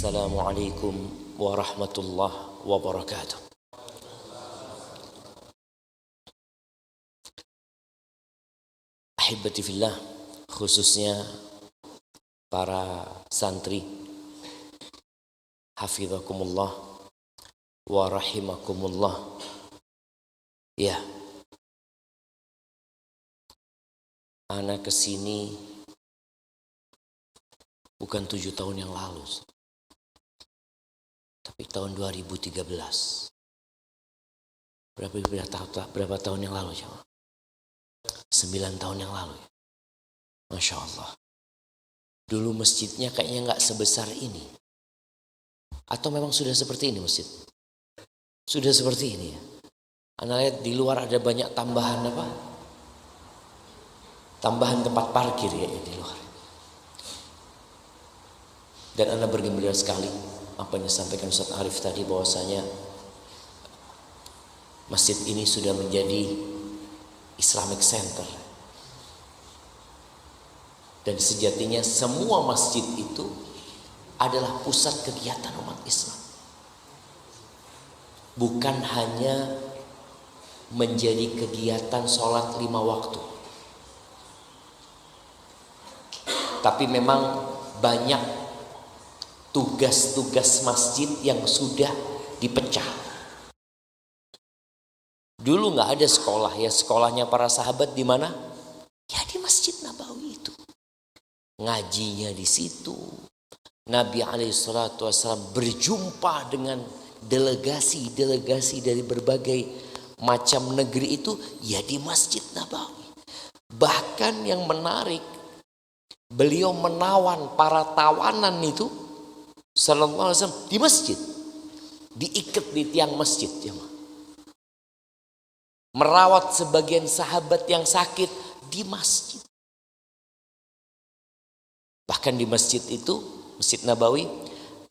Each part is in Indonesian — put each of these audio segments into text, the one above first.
Assalamualaikum warahmatullahi wabarakatuh. Ahibati fillah, khususnya para santri, hafizakumullah wa rahimakumullah. Ya, ana kesini bukan 7 tahun yang lalu, tapi tahun 2013. Berapa tahun yang lalu, coba? 9 tahun yang lalu. Masya Allah. Dulu masjidnya kayaknya nggak sebesar ini. Atau memang sudah seperti ini masjid? Sudah seperti ini ya. Anda lihat di luar ada banyak tambahan apa? Tambahan tempat parkir ya di luar. Dan Anda bergembira sekali apa yang disampaikan Ustaz Arif tadi, bahwasanya masjid ini sudah menjadi Islamic Center. Dan sejatinya semua masjid itu adalah pusat kegiatan umat Islam. Bukan hanya menjadi kegiatan sholat 5 waktu, tapi memang banyak tugas-tugas masjid yang sudah dipecah. Dulu nggak ada sekolah ya, sekolahnya para sahabat di mana? Ya di Masjid Nabawi itu. Ngajinya di situ. Nabi SAW berjumpa dengan delegasi-delegasi dari berbagai macam negeri itu ya di Masjid Nabawi. Bahkan yang menarik, beliau menawan para tawanan itu sallallahu alaihi wasallam di masjid, diikat di tiang masjid, jemaah. Merawat sebagian sahabat yang sakit di masjid. Bahkan di masjid itu, Masjid Nabawi,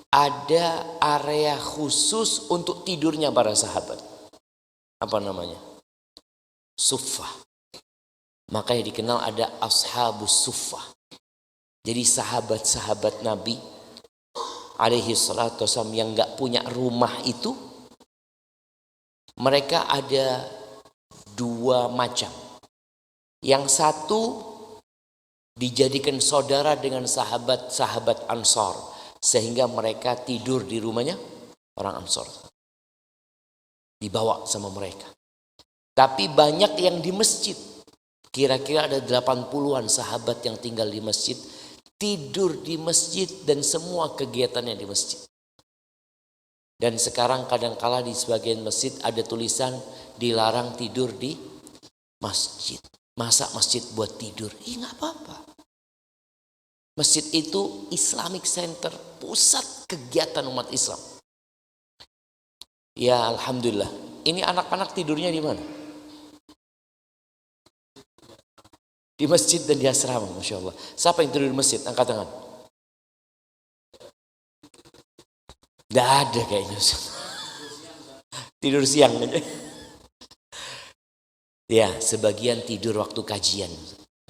ada area khusus untuk tidurnya para sahabat. Apa namanya? Suffah. Makanya dikenal ada Ashabus Suffah. Jadi sahabat-sahabat Nabi alaihi salatu wasallam yang gak punya rumah itu, mereka ada 2 macam. Yang satu dijadikan saudara dengan sahabat-sahabat Ansor, sehingga mereka tidur di rumahnya orang Ansor, dibawa sama mereka. Tapi banyak yang di masjid, kira-kira ada 80-an sahabat yang tinggal di masjid, tidur di masjid dan semua kegiatannya di masjid. Dan sekarang kadangkala di sebagian masjid ada tulisan dilarang tidur di masjid. Masa masjid buat tidur? Nggak apa-apa. Masjid itu Islamic Center, pusat kegiatan umat Islam. Ya alhamdulillah. Ini anak-anak tidurnya di mana? Di masjid dan di asrama, Masya Allah. Siapa yang tidur di masjid? Angkat tangan. Tidak ada kayaknya. Tidur siang aja. Ya, sebagian tidur waktu kajian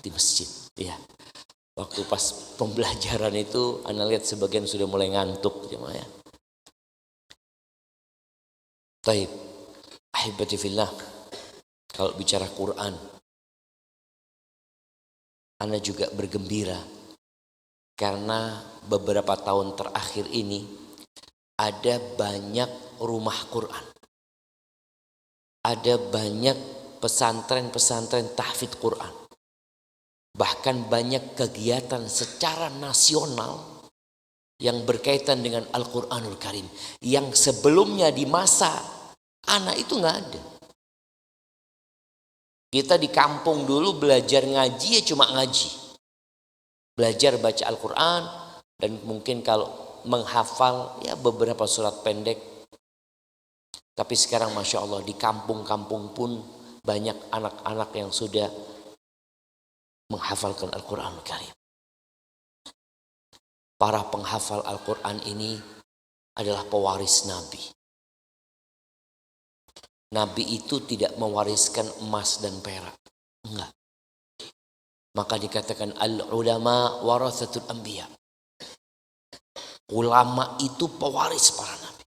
di masjid. Ya, waktu pas pembelajaran itu, Anda lihat sebagian sudah mulai ngantuk, jemaah ya. Taib, ahibati fillah, kalau bicara Quran, Anda juga bergembira karena beberapa tahun terakhir ini ada banyak rumah Quran. Ada banyak pesantren-pesantren tahfidz Quran. Bahkan banyak kegiatan secara nasional yang berkaitan dengan Al-Quranul Karim. Yang sebelumnya di masa anak itu nggak ada. Kita di kampung dulu belajar ngaji ya cuma ngaji. Belajar baca Al-Quran dan mungkin kalau menghafal ya beberapa surat pendek. Tapi sekarang Masya Allah di kampung-kampung pun banyak anak-anak yang sudah menghafalkan Al-Quranul Karim. Para penghafal Al-Quran ini adalah pewaris Nabi. Nabi itu tidak mewariskan emas dan perak. Enggak. Maka dikatakan al-ulama warathatul anbiya. Ulama itu pewaris para nabi.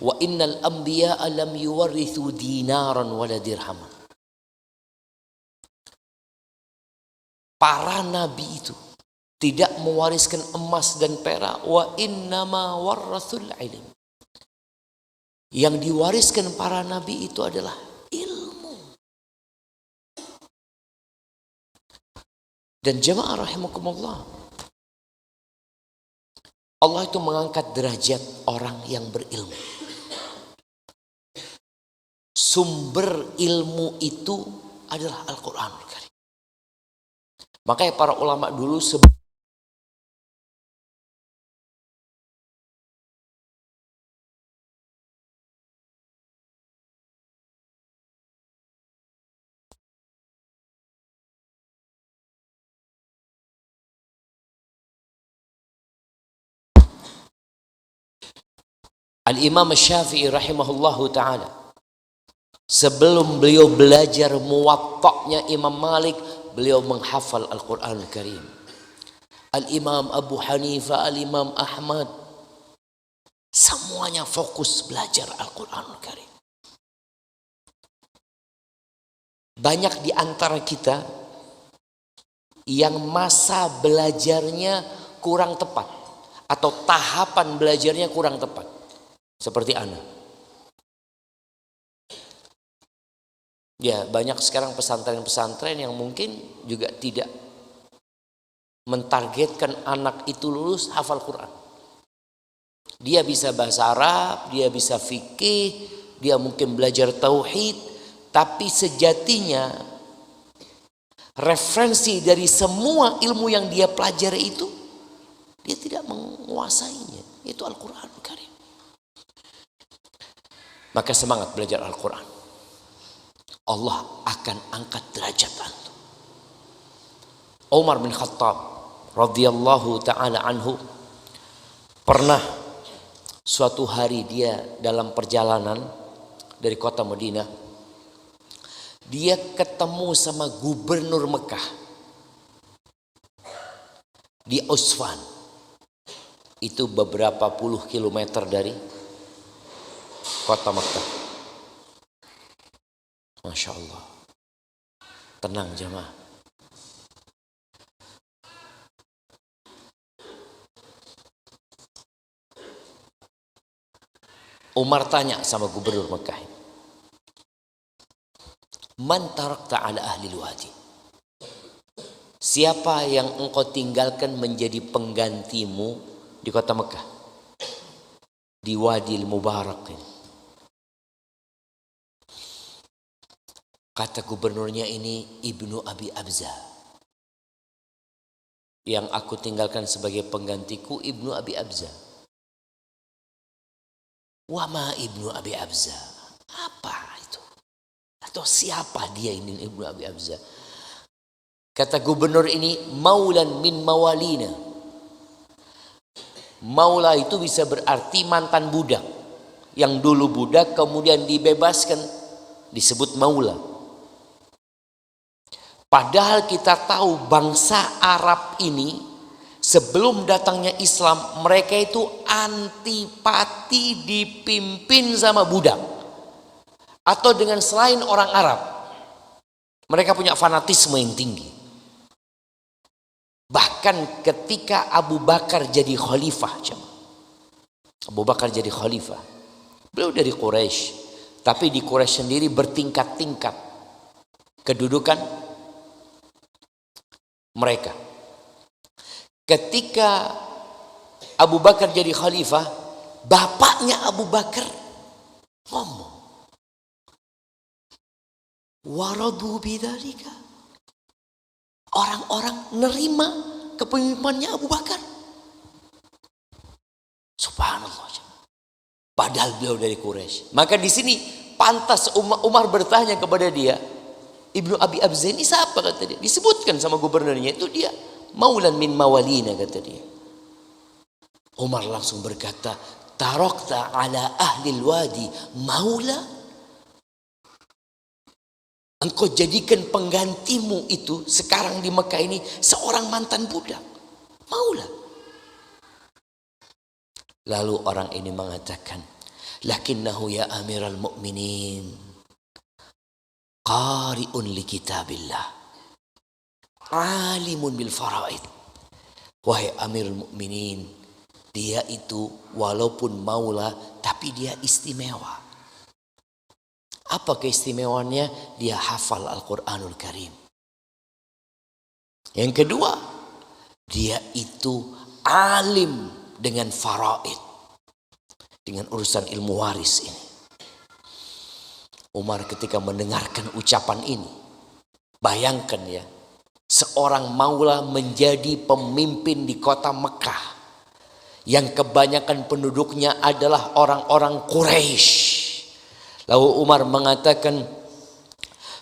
Wa innal anbiya'a lam yuwarithu dinaran wala dirhaman. Para nabi itu tidak mewariskan emas dan perak. Wa innama warathul ilm. Yang diwariskan para nabi itu adalah ilmu. Dan jemaah rahimakumullah, Allah itu mengangkat derajat orang yang berilmu. Sumber ilmu itu adalah Al-Quranul Karim. Makanya para ulama dulu Al-Imam Syafi'i rahimahullahu ta'ala, sebelum beliau belajar muwatta'nya Imam Malik, beliau menghafal Al-Quran Al-Karim. Al-Imam Abu Hanifah, Al-Imam Ahmad, semuanya fokus belajar Al-Quran Al-Karim. Banyak di antara kita yang masa belajarnya kurang tepat, atau tahapan belajarnya kurang tepat. Seperti Ana. Ya, banyak sekarang pesantren-pesantren yang mungkin juga tidak mentargetkan anak itu lulus hafal Quran. Dia bisa bahasa Arab, dia bisa fikih, dia mungkin belajar tauhid, tapi sejatinya referensi dari semua ilmu yang dia pelajari itu dia tidak menguasainya. Itu Al-Quran Karim. Maka semangat belajar Al-Quran. Allah akan angkat derajat antum. Umar bin Khattab radhiyallahu ta'ala anhu pernah suatu hari dia dalam perjalanan dari kota Madinah, dia ketemu sama gubernur Mekah di Usfan. Itu beberapa puluh kilometer dari kota Mekah. Masya Allah. Tenang jemaah. Umar tanya sama gubernur Mekah, man tarakta ala ahli wadi? Siapa yang engkau tinggalkan menjadi penggantimu di kota Mekah, di Wadil Mubarak ini? Kata gubernurnya ini, Ibnu Abi Abza. Yang aku tinggalkan sebagai penggantiku Ibnu Abi Abza. Wama Ibnu Abi Abza? Apa itu? Atau siapa dia ini Ibnu Abi Abza? Kata gubernur ini, maulan min mawalina. Maula itu bisa berarti mantan budak. Yang dulu budak kemudian dibebaskan, disebut maula. Padahal kita tahu bangsa Arab ini sebelum datangnya Islam, mereka itu antipati dipimpin sama budak atau dengan selain orang Arab. Mereka punya fanatisme yang tinggi. Bahkan ketika Abu Bakar jadi khalifah, Abu Bakar jadi khalifah, beliau dari Quraisy, tapi di Quraisy sendiri bertingkat-tingkat kedudukan mereka. Ketika Abu Bakar jadi khalifah, bapaknya Abu Bakar ngomong, waradu bidzalika. Orang-orang nerima kepemimpinan Abu Bakar. Subhanallah. Padahal beliau dari Quraisy. Maka di sini pantas Umar bertanya kepada dia, Ibnu Abi Abza ini siapa, kata dia. Disebutkan sama gubernurnya, itu dia maulan min mawalina, kata dia. Umar langsung berkata, tarakta ala ahli wadi maula. Engkau jadikan penggantimu itu sekarang di Mekah ini seorang mantan budak, maula. Lalu orang ini mengatakan, lakinnahu ya amiral mu'minin qari'un li kitabillah alimun bil faraid. Wahai amirul mu'minin, dia itu walaupun maula tapi dia istimewa. Apa keistimewaannya? Dia hafal Al-Quranul Karim. Yang kedua, dia itu alim dengan faraid, dengan urusan ilmu waris ini. Umar ketika mendengarkan ucapan ini, bayangkan ya, seorang maula menjadi pemimpin di kota Mekah yang kebanyakan penduduknya adalah orang-orang Quraisy. Lalu Umar mengatakan,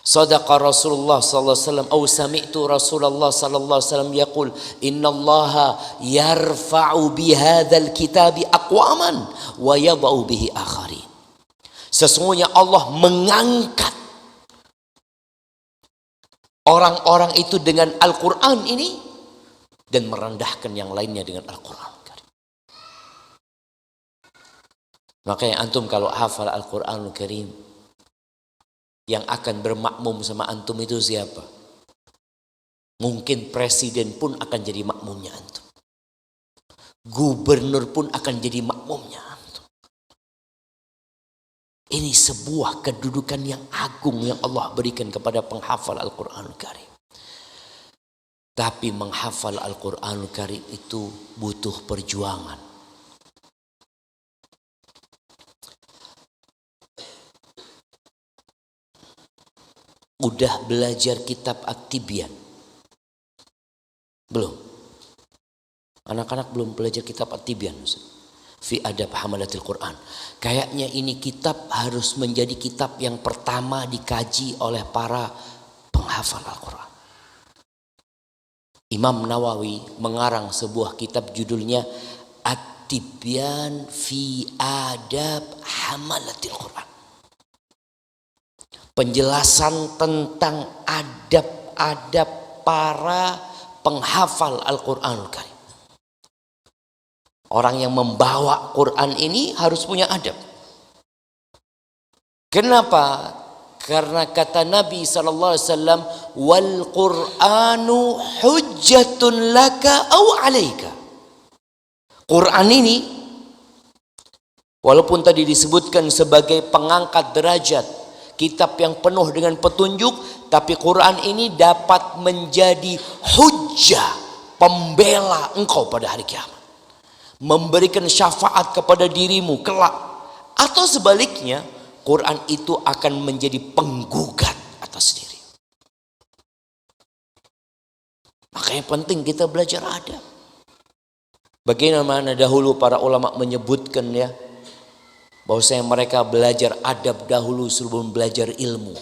sadaqa Rasulullah sallallahu alaihi wasallam atau sami'tu Rasulullah sallallahu alaihi wasallam yaqul innallaha yarfa'u bihadzal kitabi aqwaman wa yadh'u bihi akharin. Sesungguhnya Allah mengangkat orang-orang itu dengan Al-Qur'an ini dan merendahkan yang lainnya dengan Al-Qur'an. Makanya antum kalau hafal Al-Quranul Karim, yang akan bermakmum sama antum itu siapa? Mungkin presiden pun akan jadi makmumnya antum. Gubernur pun akan jadi makmumnya antum. Ini sebuah kedudukan yang agung yang Allah berikan kepada penghafal Al-Quranul Karim. Tapi menghafal Al-Quranul Karim itu butuh perjuangan. Udah belajar kitab At-Tibyan? Belum? Anak-anak belum belajar kitab At-Tibyan, fi adab hamalatil Quran. Kayaknya ini kitab harus menjadi kitab yang pertama dikaji oleh para penghafal Al-Quran. Imam Nawawi mengarang sebuah kitab judulnya At-Tibyan fi adab hamalatil Quran. Penjelasan tentang adab-adab para penghafal Al-Quranul Karim. Orang yang membawa Quran ini harus punya adab. Kenapa? Karena kata Nabi SAW, wal Qur'anu hujjatun laka au alaika. Quran ini, walaupun tadi disebutkan sebagai pengangkat derajat, kitab yang penuh dengan petunjuk, tapi Quran ini dapat menjadi hujjah, pembela engkau pada hari kiamat, memberikan syafaat kepada dirimu kelak. Atau sebaliknya, Quran itu akan menjadi penggugat atas diri. Makanya penting kita belajar adab. Bagaimana dahulu para ulama menyebutkan ya, bahwasanya mereka belajar adab dahulu sebelum belajar ilmu,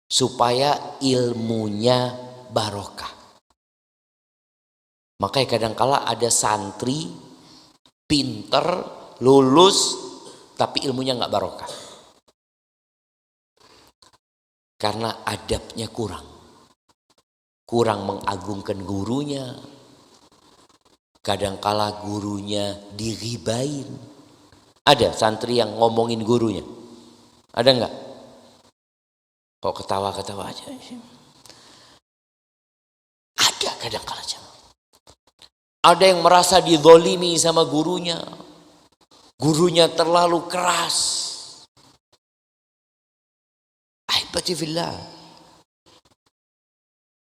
supaya ilmunya barokah. Makanya kadangkala ada santri pinter, lulus, tapi ilmunya nggak barokah, karena adabnya kurang mengagungkan gurunya. Kadangkala gurunya diribain. Ada santri yang ngomongin gurunya? Ada enggak? Kok ketawa-ketawa aja? Ada kadang-kala. Ada yang merasa dizolimi sama gurunya. Gurunya terlalu keras. Ahibati fillah.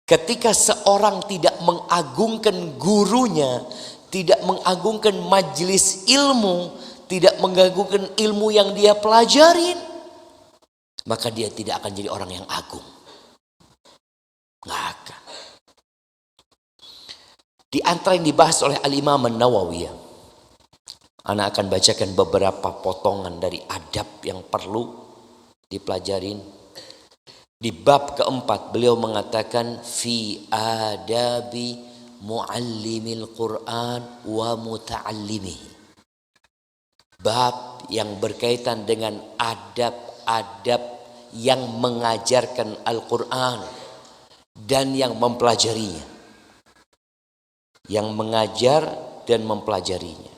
Ketika seorang tidak mengagungkan gurunya, tidak mengagungkan majelis ilmu, tidak mengganggukan ilmu yang dia pelajarin, maka dia tidak akan jadi orang yang agung. Nggak akan. Di antara yang dibahas oleh Al-Imam An-Nawawi, Ana akan bacakan beberapa potongan dari adab yang perlu dipelajarin. Di bab keempat beliau mengatakan fi adabi muallimil Quran wa muta'allimihi. Bab yang berkaitan dengan adab-adab yang mengajarkan Al-Quran dan yang mempelajarinya. Yang mengajar dan mempelajarinya.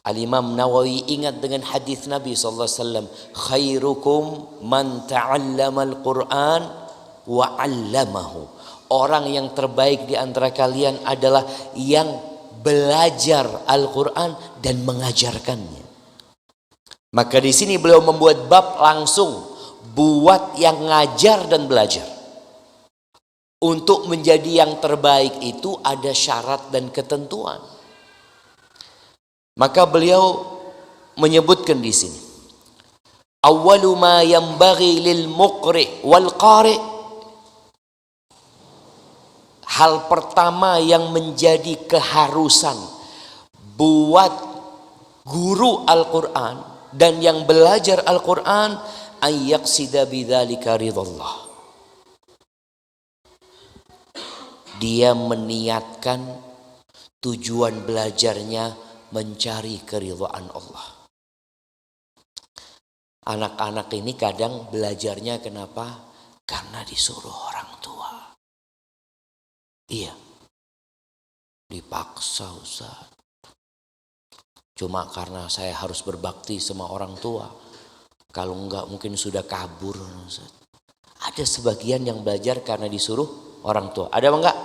Al-Imam Nawawi ingat dengan hadis Nabi SAW, khairukum man ta'allamal Qur'an wa 'allamahu. Orang yang terbaik di antara kalian adalah yang belajar Al-Quran dan mengajarkannya. Maka di sini beliau membuat bab langsung buat yang ngajar dan belajar. Untuk menjadi yang terbaik itu ada syarat dan ketentuan. Maka beliau menyebutkan di sini, awwalu ma yanbaghi lil muqri wal qari, hal pertama yang menjadi keharusan buat guru Al-Quran dan yang belajar Al-Quran, ayyaqsida bidzalika ridallah. Dia meniatkan tujuan belajarnya mencari keridhaan Allah. Anak-anak ini kadang belajarnya kenapa? Karena disuruh orang tua. Iya, dipaksa Ustaz. Cuma karena saya harus berbakti sama orang tua. Kalau enggak mungkin sudah kabur Ustaz. Ada sebagian yang belajar karena disuruh orang tua. Ada apa enggak?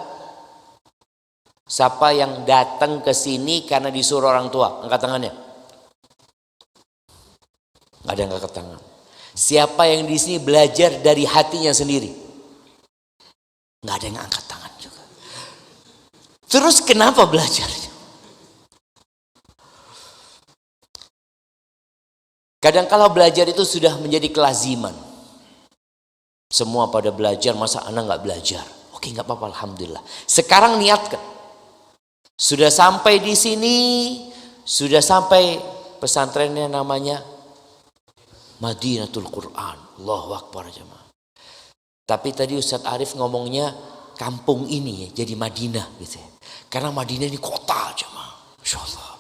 Siapa yang datang ke sini karena disuruh orang tua? Angkat tangannya. Enggak ada yang angkat tangan. Siapa yang di sini belajar dari hatinya sendiri? Enggak ada yang angkat tangan juga. Terus kenapa belajarnya? Kadang-kala belajar itu sudah menjadi kelaziman. Semua pada belajar, masa anak nggak belajar? Oke, nggak apa-apa, alhamdulillah. Sekarang niatkan. Sudah sampai di sini, sudah sampai pesantrennya namanya Madinatul Quran. Allahu Akbar jemaah. Tapi tadi Ustadz Arif ngomongnya kampung ini ya, jadi Madinah gitu ya. Karena Madinah ini kota jemaah. Masya Allah.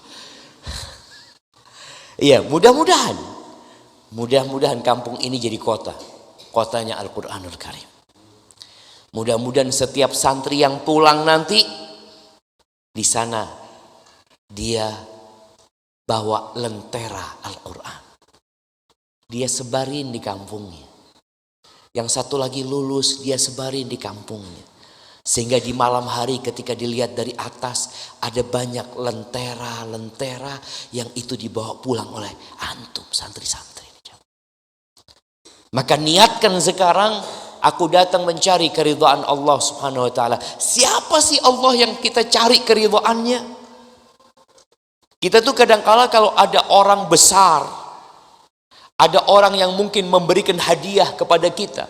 Iya, mudah-mudahan kampung ini jadi kota. Kotanya Al-Quranul Karim. Mudah-mudahan setiap santri yang pulang nanti, di sana dia bawa lentera Al-Quran. Dia sebarin di kampungnya. Yang satu lagi lulus, dia sebarin di kampungnya. Sehingga di malam hari ketika dilihat dari atas, ada banyak lentera-lentera yang itu dibawa pulang oleh antum santri-santri. Maka niatkan sekarang, aku datang mencari keridhaan Allah Subhanahu wa taala. Siapa sih Allah yang kita cari keridhaannya? Kita tuh kadang-kala kalau ada orang besar, ada orang yang mungkin memberikan hadiah kepada kita,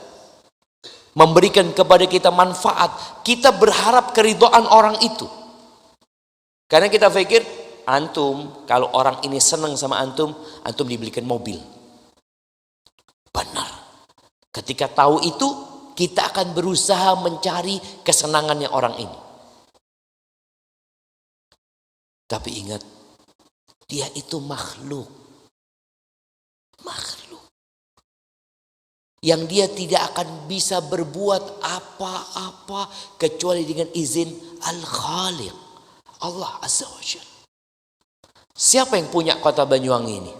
memberikan kepada kita manfaat, kita berharap keridhaan orang itu. Karena kita pikir, antum kalau orang ini senang sama antum dibelikan mobil. Benar. Ketika tahu itu, kita akan berusaha mencari kesenangannya orang ini. Tapi ingat, dia itu makhluk. Makhluk. Yang dia tidak akan bisa berbuat apa-apa kecuali dengan izin Al-Khaliq, Allah Azza wa Jalla. Siapa yang punya kota Banyuwangi ini?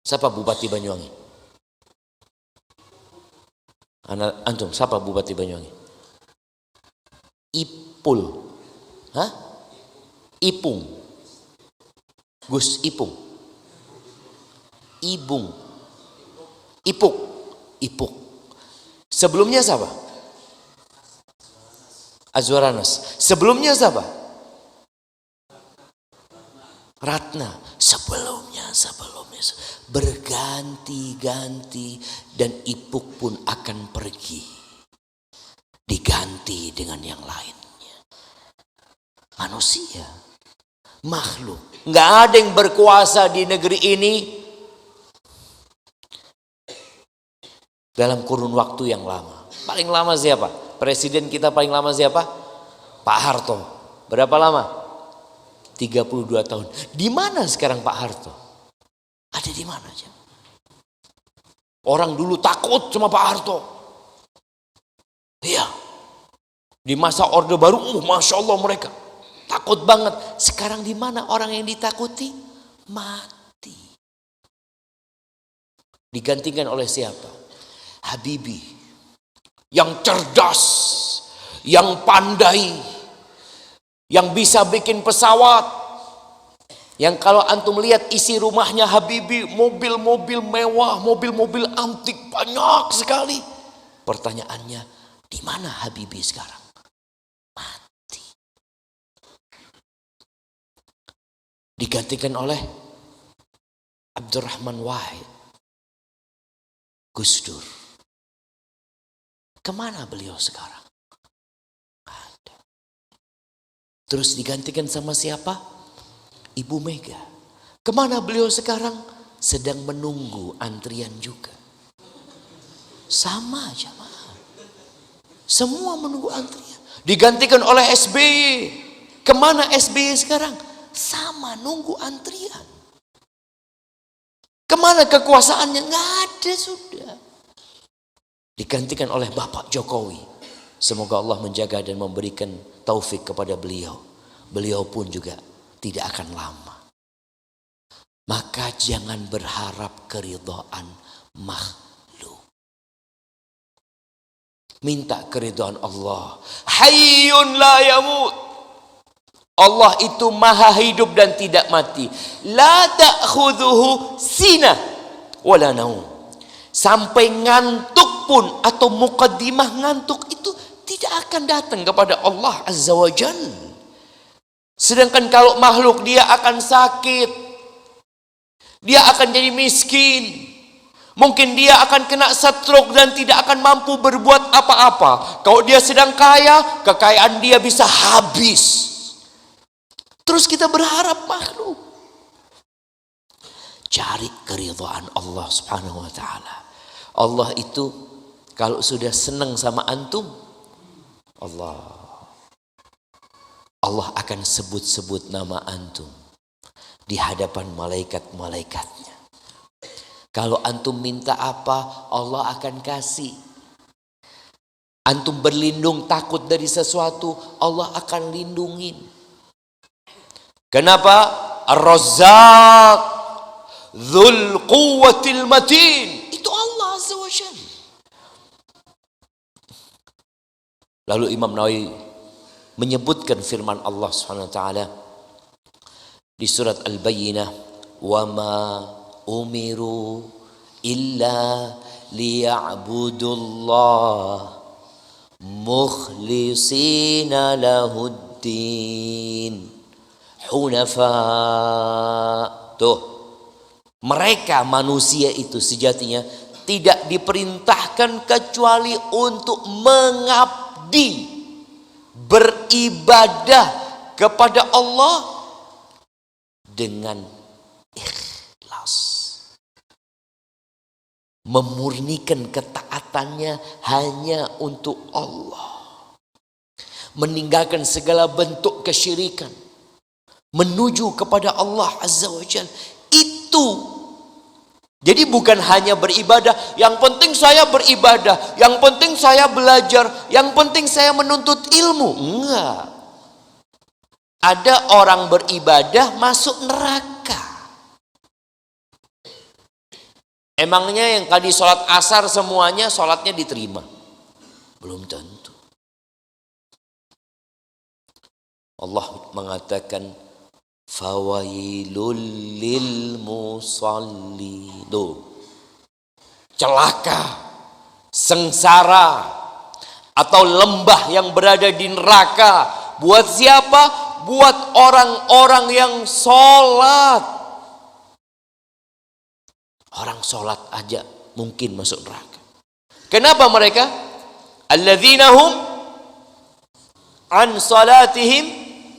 Siapa Bupati Banyuwangi? Antum, siapa Bupati Banyuwangi? Ipul. Hah? Ipung. Gus Ipung. Ibung. Ipuk. Ipuk. Sebelumnya siapa? Azwaranas. Sebelumnya siapa? Ratna. Sebelumnya. Berganti-ganti dan Ipuk pun akan pergi. Diganti dengan yang lainnya. Manusia. Makhluk. Nggak ada yang berkuasa di negeri ini dalam kurun waktu yang lama. Paling lama siapa? Presiden kita paling lama siapa? Pak Harto. Berapa lama? 32 tahun. Di mana sekarang Pak Harto? Ada di mana aja? Orang dulu takut sama Pak Harto. Iya. Di masa Orde Baru, Masya Allah mereka. takut banget. Sekarang di mana orang yang ditakuti? Mati. Digantikan oleh siapa? Habibie. Yang cerdas, yang pandai, yang bisa bikin pesawat. Yang kalau antum lihat isi rumahnya Habibie, mobil-mobil mewah, mobil-mobil antik banyak sekali. Pertanyaannya, di mana Habibie sekarang? Mati. Digantikan oleh Abdurrahman Wahid, Gus Dur. Kemana beliau sekarang? Ada. Terus digantikan sama siapa? Ibu Mega. Kemana beliau sekarang? Sedang menunggu antrian juga. Sama jamaah. Semua menunggu antrian. Digantikan oleh SBY. Kemana SBY sekarang? Sama nunggu antrian. Kemana kekuasaannya? Nggak ada sudah. Digantikan oleh Bapak Jokowi. Semoga Allah menjaga dan memberikan taufik kepada beliau. Beliau pun juga tidak akan lama. Maka jangan berharap keridhaan makhluk. Minta keridhaan Allah. Hayyun la yamut. Allah itu maha hidup dan tidak mati. La ta'khudhuhu sinah wala naum. Sampai ngantuk pun atau muqaddimah ngantuk itu tidak akan datang kepada Allah Azza wa Jalla. Sedangkan kalau makhluk dia akan sakit. Dia akan jadi miskin. Mungkin dia akan kena stroke dan tidak akan mampu berbuat apa-apa. Kalau dia sedang kaya, kekayaan dia bisa habis. Terus kita berharap makhluk. Cari keridhaan Allah Subhanahu wa taala. Allah itu kalau sudah senang sama antum, Allah akan sebut-sebut nama antum di hadapan malaikat-malaikatnya. Kalau antum minta apa, Allah akan kasih. Antum berlindung takut dari sesuatu, Allah akan lindungin. Kenapa? Ar-Razzaq Dzul Quwwatil Matin. Itu Allah Azza wa Jalla. Lalu Imam Nawawi menyebutkan firman Allah Subhanahu wa taala di surat Al-Bayyinah, "Wa ma umiru illa liya'budullah mukhlishina lahuddin hunafa." Tuh, mereka manusia itu sejatinya tidak diperintahkan kecuali untuk mengabdi, beribadah kepada Allah dengan ikhlas, memurnikan ketaatannya hanya untuk Allah, meninggalkan segala bentuk kesyirikan, menuju kepada Allah Azza wa Jalla. Itu jadi bukan hanya beribadah, yang penting saya beribadah, yang penting saya belajar, yang penting saya menuntut ilmu. Enggak. Ada orang beribadah masuk neraka. Emangnya yang tadi sholat asar semuanya sholatnya diterima? Belum tentu. Allah mengatakan, fawailul lil musalli. Celaka, sengsara, atau lembah yang berada di neraka. Buat siapa? Buat orang-orang yang sholat. Orang sholat aja mungkin masuk neraka. Kenapa mereka? Alladzina hum an salatihim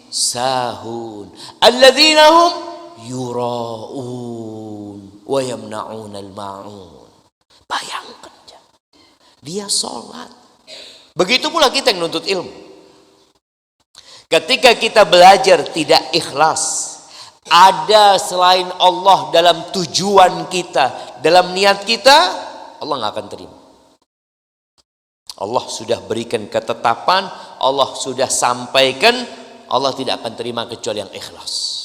sahun. Alladzina hum yura'un wa yamna'un al-ma'un. Bayangkan dia sholat. Begitu pula kita yang nuntut ilmu. Ketika kita belajar tidak ikhlas, ada selain Allah dalam tujuan kita, dalam niat kita, Allah nggak akan terima. Allah sudah berikan ketetapan, Allah sudah sampaikan, Allah tidak akan terima kecuali yang ikhlas.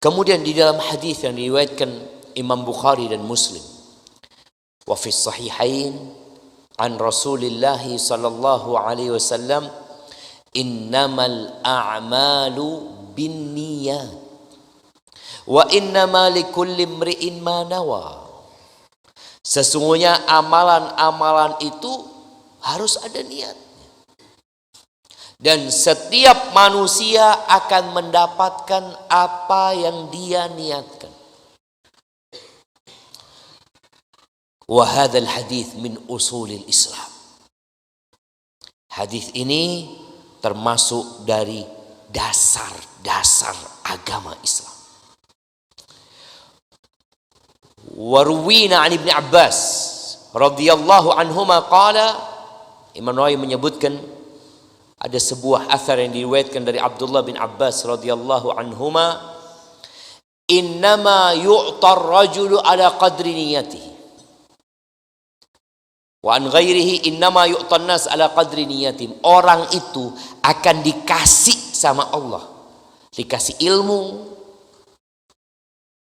Kemudian di dalam hadis yang diriwayatkan Imam Bukhari dan Muslim, wa fi sahihain an Rasulillah sallallahu alaihi wasallam, innamal a'malu binniyat wa innama likulli imri'in ma nawa. Sesungguhnya amalan-amalan itu harus ada niat. Dan setiap manusia akan mendapatkan apa yang dia niatkan. Wa hadzal hadits min usulil Islam. Hadis ini termasuk dari dasar-dasar agama Islam. Warwina an Ibnu Abbas radhiyallahu anhuma qala, Imam Nawawi menyebutkan ada sebuah athar yang diriwayatkan dari Abdullah bin Abbas radhiyallahu anhuma, innama yu'tar rajulu ala qadri niyatihi wa an ghairihi innama yu'tan nas ala qadri niyatihim. Orang itu akan dikasih sama Allah, dikasih ilmu,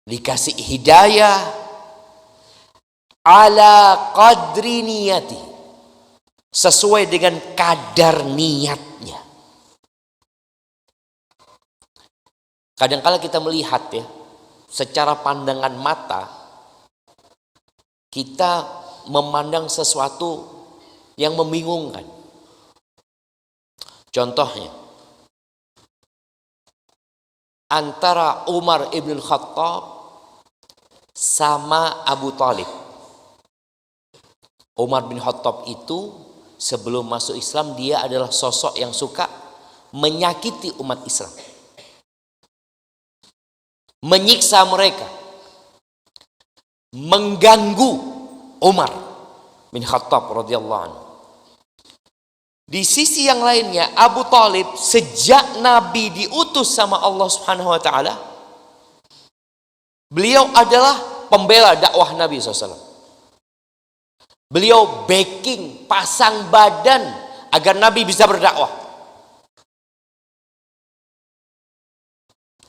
dikasih hidayah ala qadri niyati, sesuai dengan kadar niatnya. Kadang-kala kita melihat ya, secara pandangan mata kita memandang sesuatu yang membingungkan. Contohnya, antara Umar ibn Khattab sama Abu Talib. Umar bin Khattab itu sebelum masuk Islam dia adalah sosok yang suka menyakiti umat Islam, menyiksa mereka, mengganggu Umar bin Khattab radhiyallahu anhu. Di sisi yang lainnya, Abu Talib sejak Nabi diutus sama Allah Subhanahu wa taala, beliau adalah pembela dakwah Nabi SAW. Beliau backing, pasang badan agar Nabi bisa berdakwah.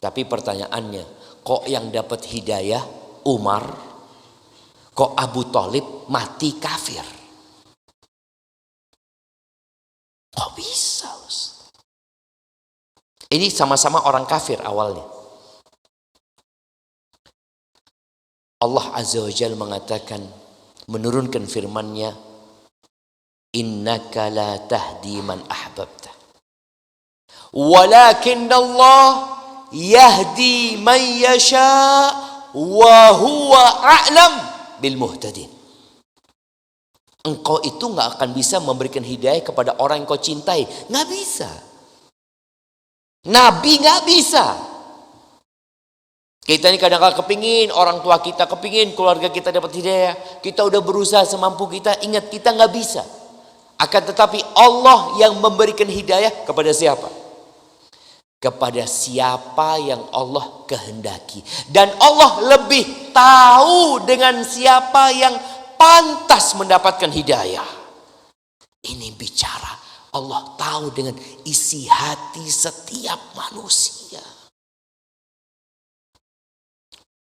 Tapi pertanyaannya, kok yang dapat hidayah Umar, kok Abu Talib mati kafir? Kok bisa, Ustaz? Ini sama-sama orang kafir awalnya. Allah Azza wa Jalla mengatakan, menurunkan firman-Nya, innaka la tahdi man ahbabta walakin Allah yahdi man yasha wa huwa a'lam bil muhtadin. Engkau itu gak akan bisa memberikan hidayah kepada orang yang kau cintai. Gak bisa. Nabi gak bisa. Kita ini kadang-kadang kepingin, orang tua kita kepingin, keluarga kita dapat hidayah. Kita udah berusaha semampu kita, ingat kita gak bisa. Akan tetapi Allah yang memberikan hidayah kepada siapa? Kepada siapa yang Allah kehendaki. Dan Allah lebih tahu dengan siapa yang pantas mendapatkan hidayah. Ini bicara Allah tahu dengan isi hati setiap manusia.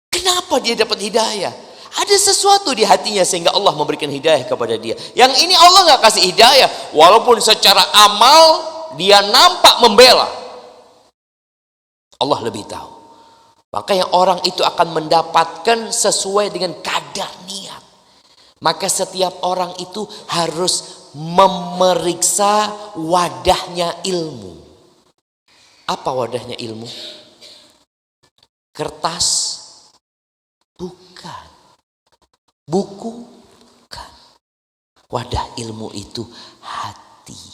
Kenapa dia dapat hidayah? Ada sesuatu di hatinya sehingga Allah memberikan hidayah kepada dia. Yang ini Allah gak kasih hidayah, walaupun secara amal dia nampak membela. Allah lebih tahu. Maka yang orang itu akan mendapatkan sesuai dengan kadar niat. Maka setiap orang itu harus memeriksa wadahnya ilmu. Apa wadahnya ilmu? Kertas? Bukan. Buku? Bukan. Wadah ilmu itu hati.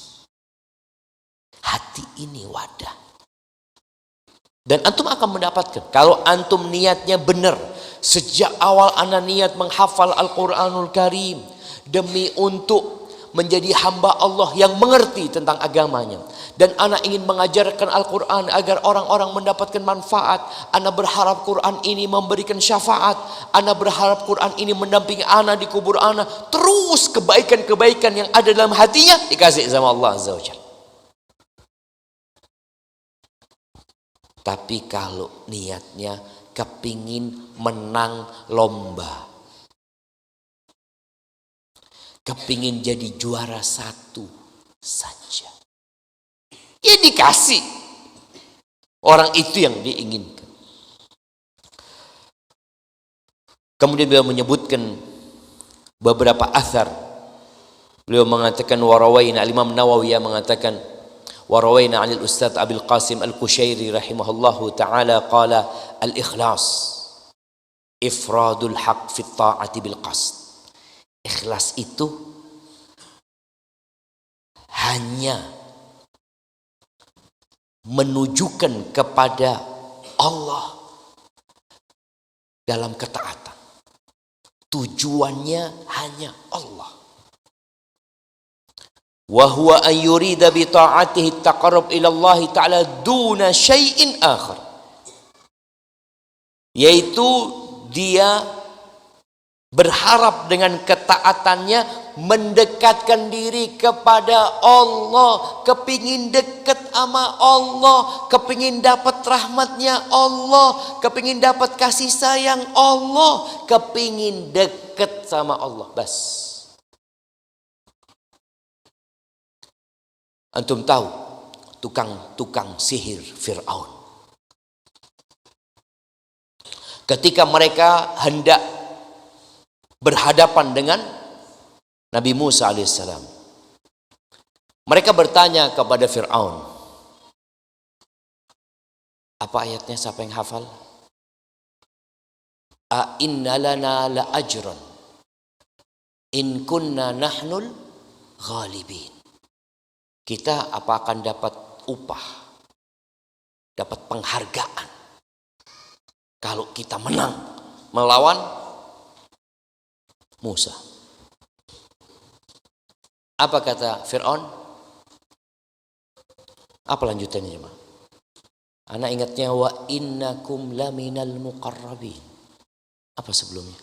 Hati ini wadah. Dan antum akan mendapatkan. Kalau antum niatnya benar. Sejak awal ana niat menghafal Al-Quranul Karim. Demi untuk menjadi hamba Allah yang mengerti tentang agamanya. Dan ana ingin mengajarkan Al-Quran agar orang-orang mendapatkan manfaat. Ana berharap Quran ini memberikan syafaat. Ana berharap Quran ini mendampingi ana di kubur ana. Terus kebaikan-kebaikan yang ada dalam hatinya dikasih sama Allah Azza wa Jalla. Tapi kalau niatnya kepingin menang lomba, kepingin jadi juara satu saja, ya dikasih. Orang itu yang diinginkan. Kemudian beliau menyebutkan beberapa athar. Beliau mengatakan warawaina, Imam Nawawi mengatakan warawaina 'anil Ustaz Abil Qasim Al-Qushairi rahimahullahu ta'ala qala al-ikhlas ifradul haq fi ta'ati bil qasd. Ikhlas itu hanya menunjukkan kepada Allah dalam ketaatan. Tujuannya hanya Allah. Wa huwa an yurida bi ta'atihi at-taqarrub ila Allah ta'ala duna syai'in akhar. Yaitu dia berharap dengan ketaatannya mendekatkan diri kepada Allah, kepingin dekat sama Allah, kepingin dapat rahmatnya Allah, kepingin dapat kasih sayang Allah, kepingin dekat sama Allah. Bas. Antum tahu tukang sihir Fir'aun, ketika mereka hendak berhadapan dengan Nabi Musa alaihissalam, mereka bertanya kepada Fir'aun. Apa ayatnya? Siapa yang hafal? A inna lana la ajran in kunna nahnul ghalibin. Kita apa akan dapat upah, dapat penghargaan kalau kita menang melawan Musa? Apa kata Fir'aun? Apa lanjutannya jemaah? Anak ingatnya wa innakum laminal muqarrabin. Apa sebelumnya?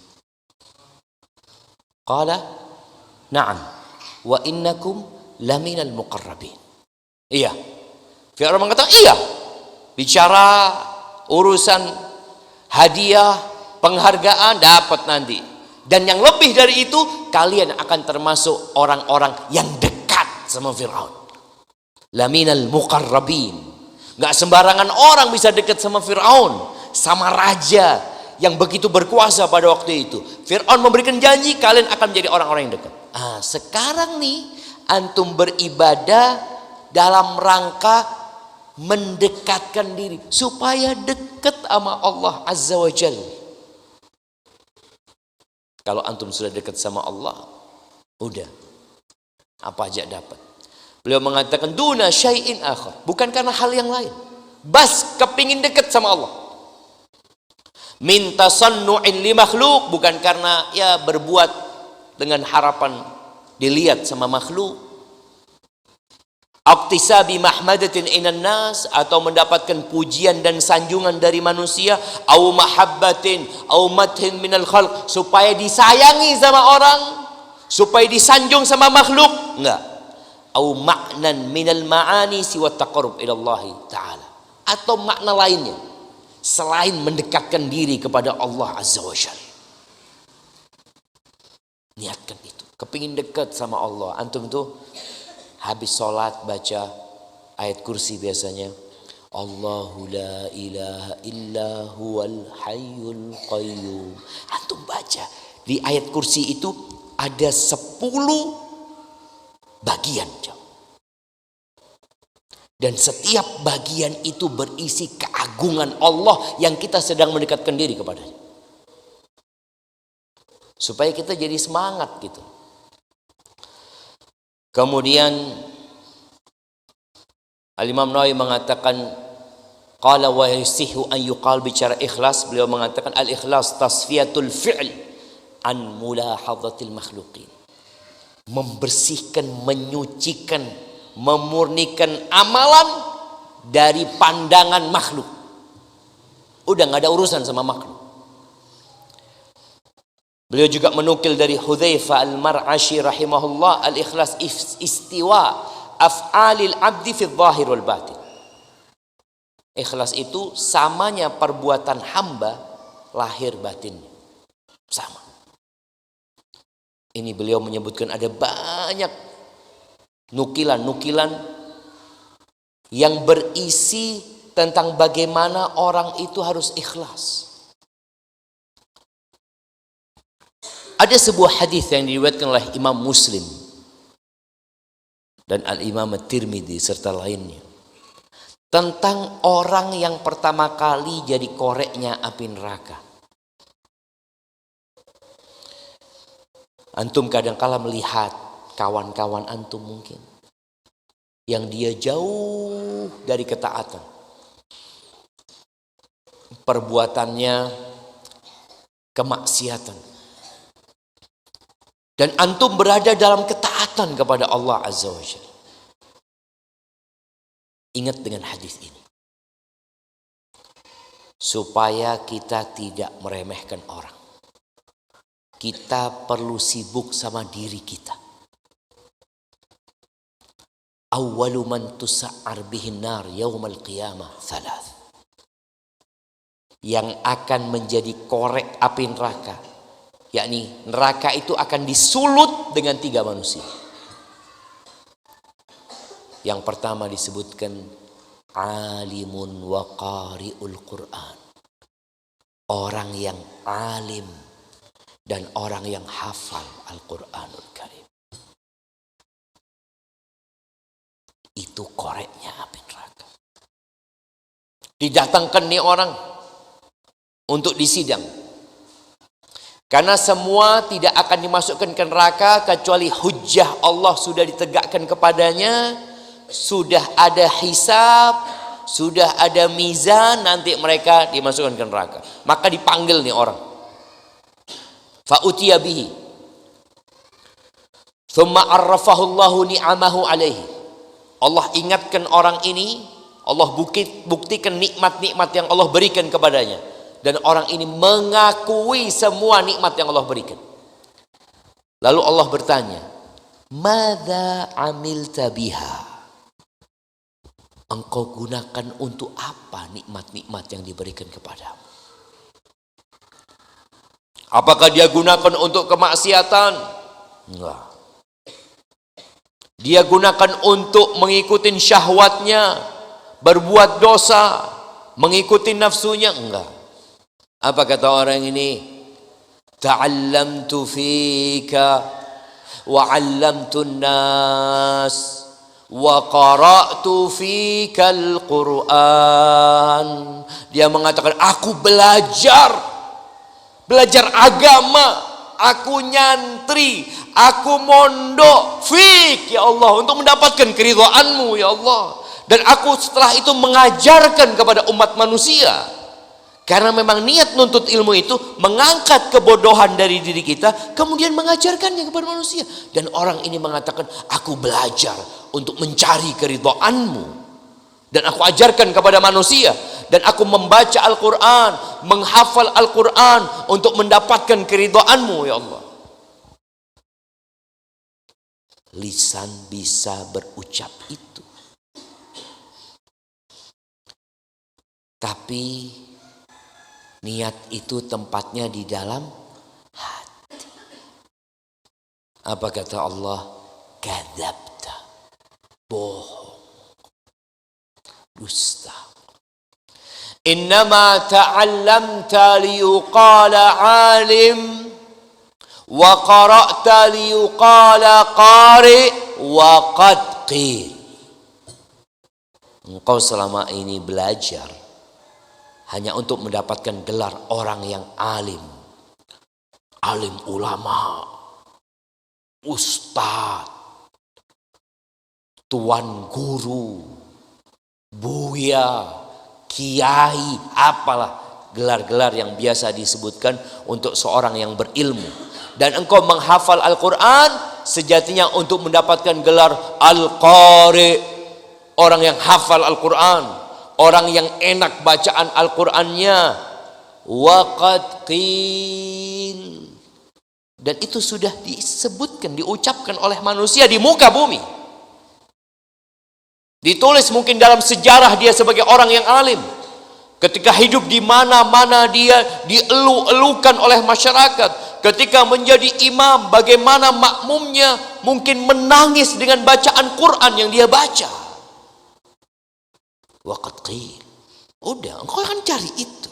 Qala na'am wa innakum laminal muqarrabin. Iya. Fir'aun mengatakan iya. Bicara urusan hadiah, penghargaan dapat nanti. Dan yang lebih dari itu, kalian akan termasuk orang-orang yang dekat sama Fir'aun. Laminal muqarrabin. Gak sembarangan orang bisa dekat sama Fir'aun, sama raja yang begitu berkuasa pada waktu itu. Fir'aun memberikan janji kalian akan menjadi orang-orang yang dekat. Sekarang nih antum beribadah dalam rangka mendekatkan diri supaya dekat sama Allah Azza wa Jalla. Kalau antum sudah dekat sama Allah, udah apa aja dapat. Beliau mengatakan duna syai'in akhar, bukan karena hal yang lain, bas kepingin dekat sama Allah. Min tasannu'in li makhluk, bukan karena ya berbuat dengan harapan dilihat sama makhluk. Aktisabi mahmadatin inan nas, atau mendapatkan pujian dan sanjungan dari manusia. Au mahabbatin au madhin minal khalq, supaya disayangi sama orang, supaya disanjung sama makhluk. Enggak. Au ma'nan minal ma'ani siwa taqarrub ila Allah ta'ala, atau makna lainnya selain mendekatkan diri kepada Allah Azza wa Jalla. Niatkan itu, kepingin dekat sama Allah. Antum tuh habis sholat baca ayat kursi biasanya, Allahu la ilaha illa huwal hayyul qayyum. Antum baca di ayat kursi itu ada 10 bagian, dan setiap bagian itu berisi keagungan Allah yang kita sedang mendekatkan diri kepadanya, supaya kita jadi semangat gitu. Kemudian Al-Imam Nawawi mengatakan qala wa yasihu an yuqal, bicara ikhlas, beliau mengatakan al-ikhlas tasfiyatul fi'l an mulahadhatil makhluqin. membersihkan, menyucikan, memurnikan amalan dari pandangan makhluk. Udah nggak ada urusan sama makhluk. Beliau juga menukil dari Hudzaifah al-Mar'ashi rahimahullah, al-ikhlas istiwa af'alil abdi fi dhahir wal batin. Ikhlas itu samanya perbuatan hamba lahir batinnya. Sama. Ini beliau menyebutkan ada banyak nukilan-nukilan yang berisi tentang bagaimana orang itu harus ikhlas. Ada sebuah hadis yang diriwayatkan oleh Imam Muslim dan Al-Imam At-Tirmidzi serta lainnya tentang orang yang pertama kali jadi koreknya api neraka. Antum kadangkala melihat kawan-kawan antum mungkin yang dia jauh dari ketaatan. Perbuatannya kemaksiatan. Dan antum berada dalam ketaatan kepada Allah Azza wa Jalla. Ingat dengan hadis ini. Supaya kita tidak meremehkan orang. Kita perlu sibuk sama diri kita. Awwalu man tusa'ar bihin nar yaumal qiyamah thalath. Yang akan menjadi korek api neraka, yakni neraka itu akan disulut dengan 3 manusia. Yang pertama disebutkan alimun wa qari'ul Qur'an. Orang yang alim dan orang yang hafal Al-Qur'anul Karim. Itu koreknya api neraka. Didatangkan nih orang untuk disidang. Karena semua tidak akan dimasukkan ke neraka kecuali hujjah Allah sudah ditegakkan kepadanya, sudah ada hisab, sudah ada mizan, nanti mereka dimasukkan ke neraka. Maka dipanggil nih orang. Fa'utiya bihi. Thumma arrafahu Allahu ni'amahu alaihi. Allah ingatkan orang ini, Allah buktikan nikmat-nikmat yang Allah berikan kepadanya. Dan orang ini mengakui semua nikmat yang Allah berikan. Lalu Allah bertanya, "Madza amilta biha?" Engkau gunakan untuk apa nikmat-nikmat yang diberikan kepadamu? Apakah dia gunakan untuk kemaksiatan? Enggak. Dia gunakan untuk mengikuti syahwatnya, berbuat dosa, mengikuti nafsunya? Enggak. Apa kata orang ini? Ta'allamtu fika wa 'allamtun nas wa qara'tu fika al-Qur'an. Dia mengatakan, aku belajar agama, aku nyantri, aku mondok fik ya Allah untuk mendapatkan keridhaanmu ya Allah. Dan aku setelah itu mengajarkan kepada umat manusia. Karena memang niat nuntut ilmu itu mengangkat kebodohan dari diri kita, kemudian mengajarkannya kepada manusia. Dan orang ini mengatakan, aku belajar untuk mencari keridhaanmu. Dan aku ajarkan kepada manusia. Dan aku membaca Al-Quran, menghafal Al-Quran untuk mendapatkan keridhaanmu ya Allah. Lisan bisa berucap itu. Tapi niat itu tempatnya di dalam hati. Apa kata Allah? Kadzabta. Bohong. Dusta. Innama ta'allamta liyuqala alim wa qara'ta liyuqala qari wa qad qil. Engkau selama ini belajar hanya untuk mendapatkan gelar orang yang alim. Alim ulama, ustadz, tuan guru, buya, kiai, apalah gelar-gelar yang biasa disebutkan untuk seorang yang berilmu. Dan engkau menghafal Al-Quran sejatinya untuk mendapatkan gelar Al-Qari, orang yang hafal Al-Quran, orang yang enak bacaan Al-Qurannya. Waqad qil, dan itu sudah disebutkan, diucapkan oleh manusia di muka bumi. Ditulis mungkin dalam sejarah dia sebagai orang yang alim. Ketika hidup di mana-mana dia dielu-elukan oleh masyarakat. Ketika menjadi imam, bagaimana makmumnya mungkin menangis dengan bacaan Quran yang dia baca. Waqad qil. Udah, engkau akan cari itu.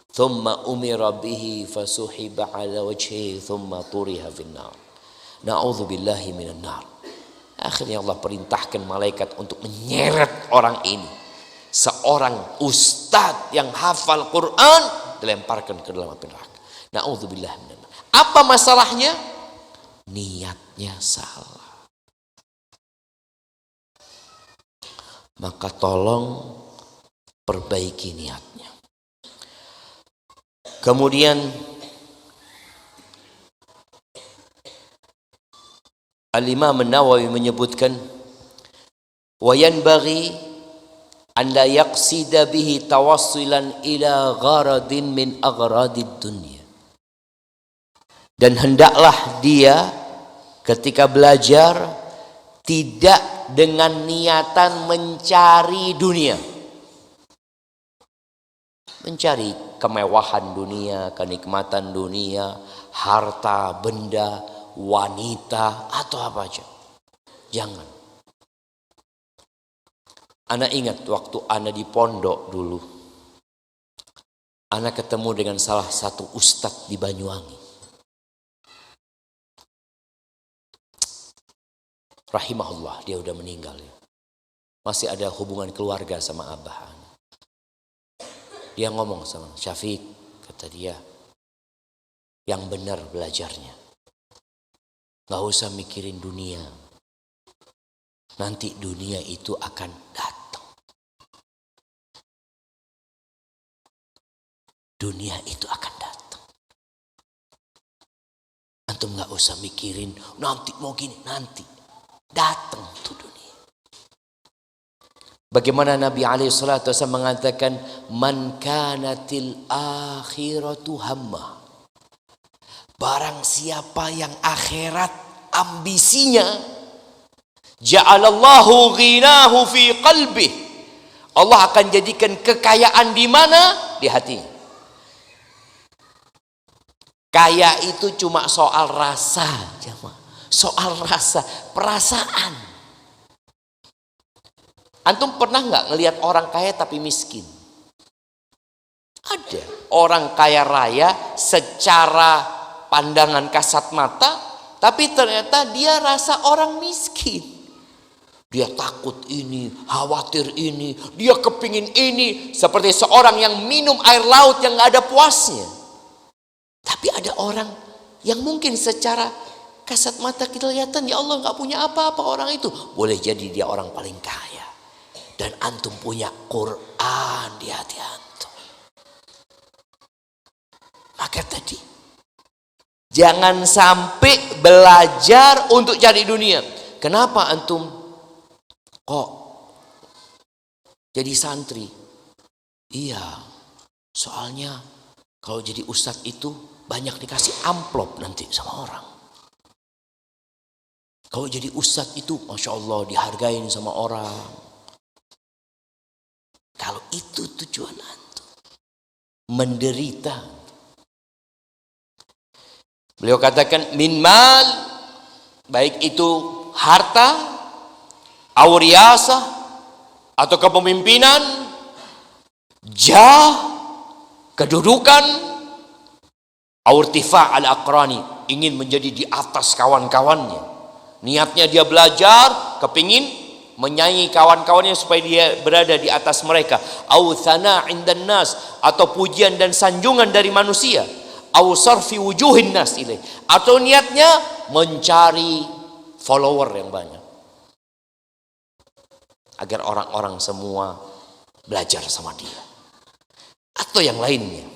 Thumma umira bihi fasuhiba ala wajhihi thumma turiha finnar. Na'udzubillahi minan nar. Akhirnya Allah perintahkan malaikat untuk menyeret orang ini. Seorang ustadz yang hafal Quran dilemparkan ke dalam api neraka. Na'udzubillahi minan nar. Apa masalahnya? Niatnya salah. Maka tolong perbaiki niatnya. Kemudian Al-Imam An-Nawawi menyebutkan, wa yanbaghi an la yaqsida bihi tawassulan ila gharadin min agharadid dunya. Dan hendaklah dia ketika belajar tidak dengan niatan mencari dunia, mencari kemewahan dunia, kenikmatan dunia, harta, benda, wanita, atau apa aja. Jangan. Ana ingat waktu ana di pondok dulu, ana ketemu dengan salah satu ustadz di Banyuwangi. Rahimahullah, dia udah meninggal ya. Masih ada hubungan keluarga sama abah ana. Dia ngomong sama Syafiq, kata dia, yang benar belajarnya. Gak usah mikirin dunia. Nanti dunia itu akan datang. Dunia itu akan datang. Antum gak usah mikirin nanti mau gini, nanti datang tuh dunia. Bagaimana Nabi SAW mengatakan, man kanatil akhiratu hammah. Barang siapa yang akhirat ambisinya, ja'alallahu ghinahu fi qalbih. Allah akan jadikan kekayaan di mana? Di hatinya. Kaya itu cuma soal rasa, soal rasa, perasaan. Antum pernah nggak ngelihat orang kaya tapi miskin? Ada orang kaya raya secara pandangan kasat mata, tapi ternyata dia rasa orang miskin. Dia takut ini, khawatir ini, dia kepingin ini, seperti seorang yang minum air laut yang nggak ada puasnya. Tapi ada orang yang mungkin secara kasat mata kita lihatan, ya Allah nggak punya apa-apa orang itu. Boleh jadi dia orang paling kaya. Dan antum punya Quran di hati antum. Maka tadi, jangan sampai belajar untuk cari dunia. Kenapa antum kok jadi santri? Iya, soalnya kalau jadi ustadz itu banyak dikasih amplop nanti sama orang. Kalau jadi ustadz itu Masya Allah dihargain sama orang. Kalau itu tujuan antum, menderita. Beliau katakan min mal, baik itu harta, auriasah, atau kepemimpinan, jah, kedudukan, aurtifa al-aqrani, ingin menjadi di atas kawan-kawannya. Niatnya dia belajar, kepingin menyayangi kawan-kawannya supaya dia berada di atas mereka. Au thana 'indan nas, atau pujian dan sanjungan dari manusia. Au sarfi wujuhin nas ilaih, atau niatnya mencari follower yang banyak. Agar orang-orang semua belajar sama dia. Atau yang lainnya.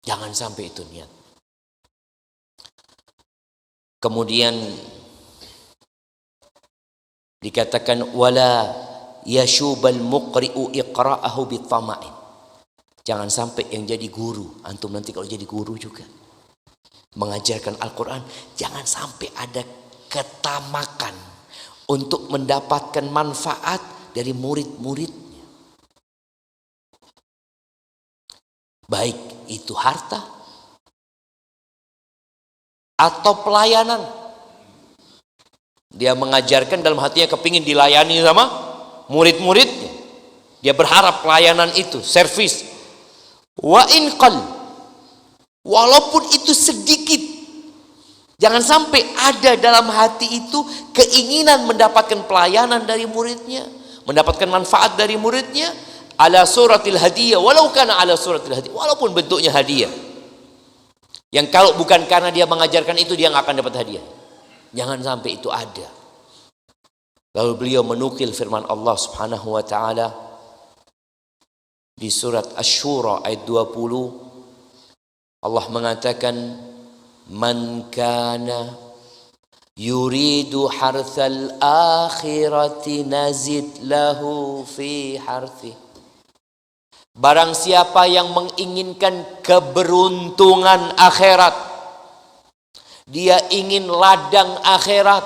Jangan sampai itu niat. Kemudian dikatakan wala yashubal muqri'u iqra'ahu bitama'in. Jangan sampai yang jadi guru, antum nanti kalau jadi guru juga mengajarkan Al-Quran, jangan sampai ada ketamakan untuk mendapatkan manfaat dari murid-muridnya. Baik itu harta atau pelayanan. Dia mengajarkan dalam hatinya kepingin dilayani sama murid-muridnya. Dia berharap pelayanan itu, servis. Wa in qal, walaupun itu sedikit, jangan sampai ada dalam hati itu keinginan mendapatkan pelayanan dari muridnya, mendapatkan manfaat dari muridnya, ala suratil hadiyah, walau kana ala suratil hadiyah, walaupun bentuknya hadiah. Yang kalau bukan karena dia mengajarkan itu, dia nggak akan dapat hadiah. Jangan sampai itu ada. Lalu beliau menukil firman Allah Subhanahu wa taala di surat Asy-Syura ayat 20. Allah mengatakan, "Man kana yuridu harthal akhirati nazid lahu fi harthi." Barang siapa yang menginginkan keberuntungan akhirat, dia ingin ladang akhirat,